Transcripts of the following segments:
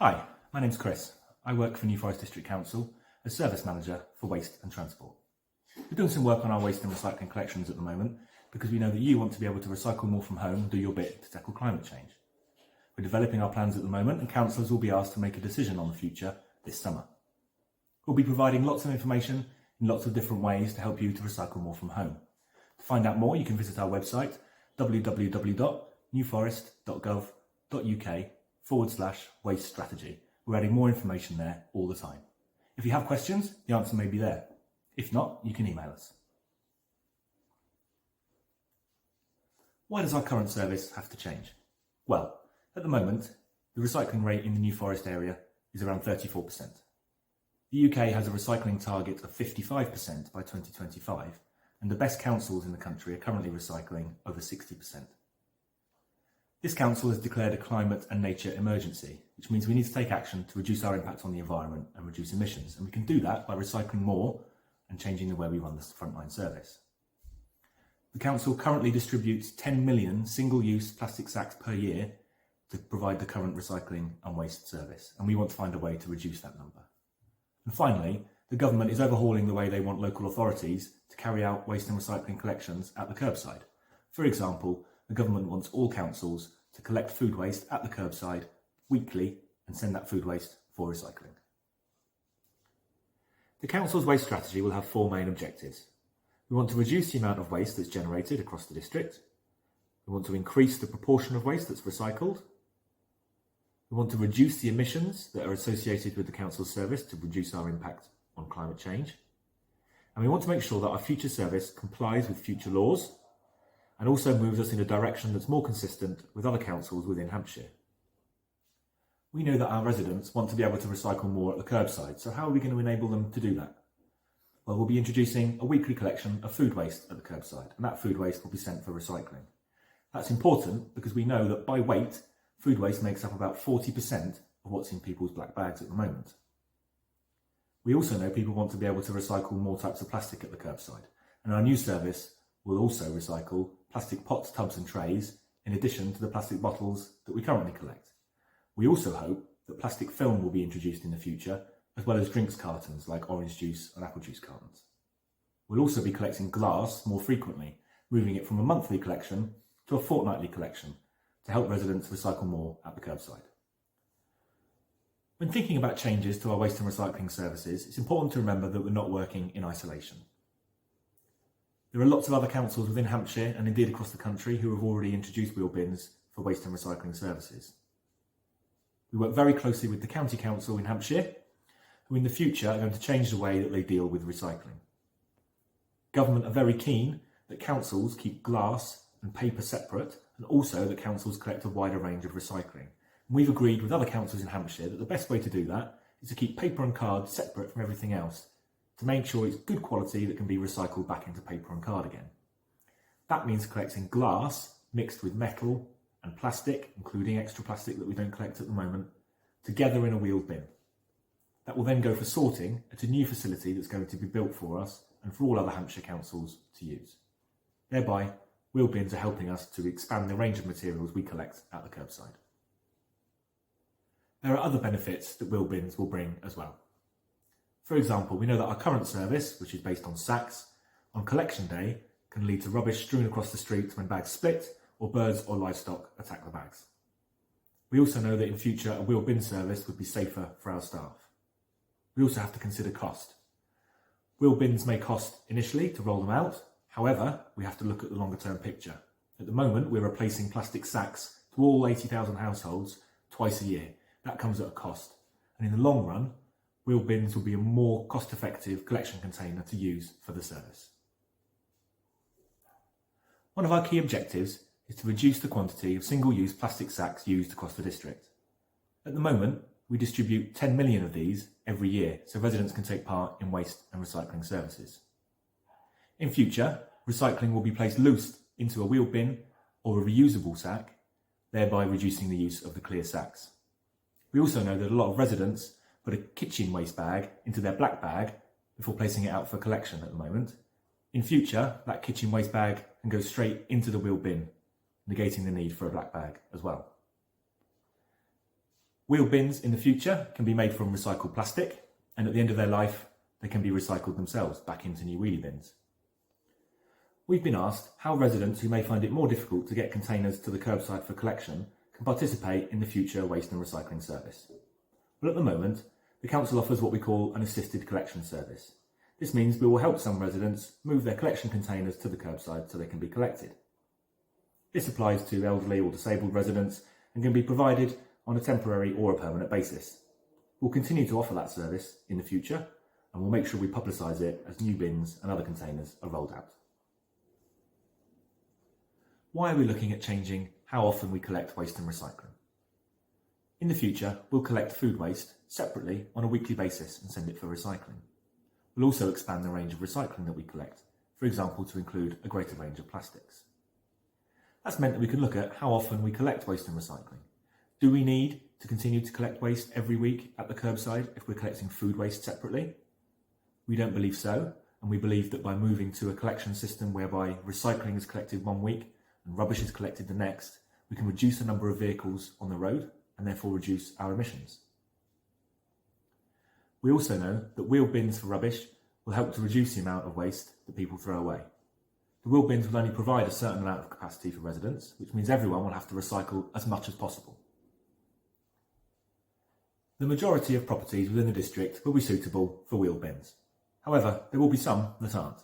Hi, my name's Chris. I work for New Forest District Council as Service Manager for Waste and Transport. We're doing some work on our waste and recycling collections at the moment because we know that you want to be able to recycle more from home and do your bit to tackle climate change. We're developing our plans at the moment and councillors will be asked to make a decision on the future this summer. We'll be providing lots of information in lots of different ways to help you to recycle more from home. To find out more, you can visit our website www.newforest.gov.uk/waste strategy. We're adding more information there all the time. If you have questions, the answer may be there. If not, you can email us. Why does our current service have to change? Well, at the moment, the recycling rate in the New Forest area is around 34%. The UK has a recycling target of 55% by 2025, and the best councils in the country are currently recycling over 60%. This council has declared a climate and nature emergency, which means we need to take action to reduce our impact on the environment and reduce emissions, and we can do that by recycling more and changing the way we run this frontline service. The council currently distributes 10 million single-use plastic sacks per year to provide the current recycling and waste service, and we want to find a way to reduce that number. And finally, the government is overhauling the way they want local authorities to carry out waste and recycling collections at the curbside. For example, the government wants all councils to collect food waste at the curbside weekly and send that food waste for recycling. The council's waste strategy will have four main objectives. We want to reduce the amount of waste that's generated across the district. We want to increase the proportion of waste that's recycled. We want to reduce the emissions that are associated with the council's service to reduce our impact on climate change. And we want to make sure that our future service complies with future laws and also moves us in a direction that's more consistent with other councils within Hampshire. We know that our residents want to be able to recycle more at the curbside, so how are we going to enable them to do that? Well, we'll be introducing a weekly collection of food waste at the curbside, and that food waste will be sent for recycling. That's important because we know that by weight, food waste makes up about 40% of what's in people's black bags at the moment. We also know people want to be able to recycle more types of plastic at the curbside, and our new service will also recycle plastic pots, tubs and trays, in addition to the plastic bottles that we currently collect. We also hope that plastic film will be introduced in the future, as well as drinks cartons like orange juice and apple juice cartons. We'll also be collecting glass more frequently, moving it from a monthly collection to a fortnightly collection to help residents recycle more at the curbside. When thinking about changes to our waste and recycling services, it's important to remember that we're not working in isolation. There are lots of other councils within Hampshire and indeed across the country who have already introduced wheel bins for waste and recycling services. We work very closely with the County Council in Hampshire, who in the future are going to change the way that they deal with recycling. Government are very keen that councils keep glass and paper separate, and also that councils collect a wider range of recycling. And we've agreed with other councils in Hampshire that the best way to do that is to keep paper and card separate from everything else, to make sure it's good quality that can be recycled back into paper and card again. That means collecting glass mixed with metal and plastic, including extra plastic that we don't collect at the moment, together in a wheeled bin. That will then go for sorting at a new facility that's going to be built for us and for all other Hampshire councils to use. Thereby, wheel bins are helping us to expand the range of materials we collect at the curbside. There are other benefits that wheel bins will bring as well. For example, we know that our current service, which is based on sacks, on collection day can lead to rubbish strewn across the streets when bags split or birds or livestock attack the bags. We also know that in future a wheel bin service would be safer for our staff. We also have to consider cost. Wheel bins may cost initially to roll them out, however, we have to look at the longer term picture. At the moment, we're replacing plastic sacks to all 80,000 households twice a year. That comes at a cost, and in the long run, wheel bins will be a more cost-effective collection container to use for the service. One of our key objectives is to reduce the quantity of single-use plastic sacks used across the district. At the moment, we distribute 10 million of these every year, so residents can take part in waste and recycling services. In future, recycling will be placed loose into a wheel bin or a reusable sack, thereby reducing the use of the clear sacks. We also know that a lot of residents put a kitchen waste bag into their black bag before placing it out for collection at the moment. In future, that kitchen waste bag can go straight into the wheel bin, negating the need for a black bag as well. Wheel bins in the future can be made from recycled plastic, and at the end of their life, they can be recycled themselves back into new wheelie bins. We've been asked how residents who may find it more difficult to get containers to the curbside for collection can participate in the future waste and recycling service. Well, at the moment, the council offers what we call an assisted collection service. This means we will help some residents move their collection containers to the curbside so they can be collected. This applies to elderly or disabled residents and can be provided on a temporary or a permanent basis. We'll continue to offer that service in the future, and we'll make sure we publicise it as new bins and other containers are rolled out. Why are we looking at changing how often we collect waste and recycling? In the future, we'll collect food waste separately on a weekly basis and send it for recycling. We'll also expand the range of recycling that we collect, for example, to include a greater range of plastics. That's meant that we can look at how often we collect waste and recycling. Do we need to continue to collect waste every week at the curbside if we're collecting food waste separately? We don't believe so, and we believe that by moving to a collection system whereby recycling is collected one week and rubbish is collected the next, we can reduce the number of vehicles on the road and therefore reduce our emissions. We also know that wheel bins for rubbish will help to reduce the amount of waste that people throw away. The wheel bins will only provide a certain amount of capacity for residents, which means everyone will have to recycle as much as possible. The majority of properties within the district will be suitable for wheel bins. However, there will be some that aren't.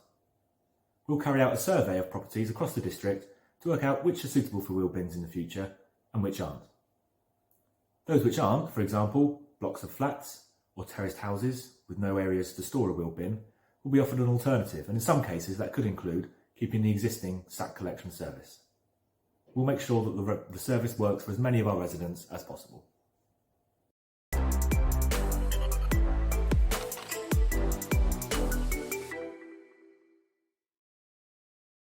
We'll carry out a survey of properties across the district to work out which are suitable for wheel bins in the future and which aren't. Those which aren't, for example, blocks of flats or terraced houses with no areas to store a wheel bin, will be offered an alternative, and in some cases that could include keeping the existing sack collection service. We'll make sure that the service works for as many of our residents as possible.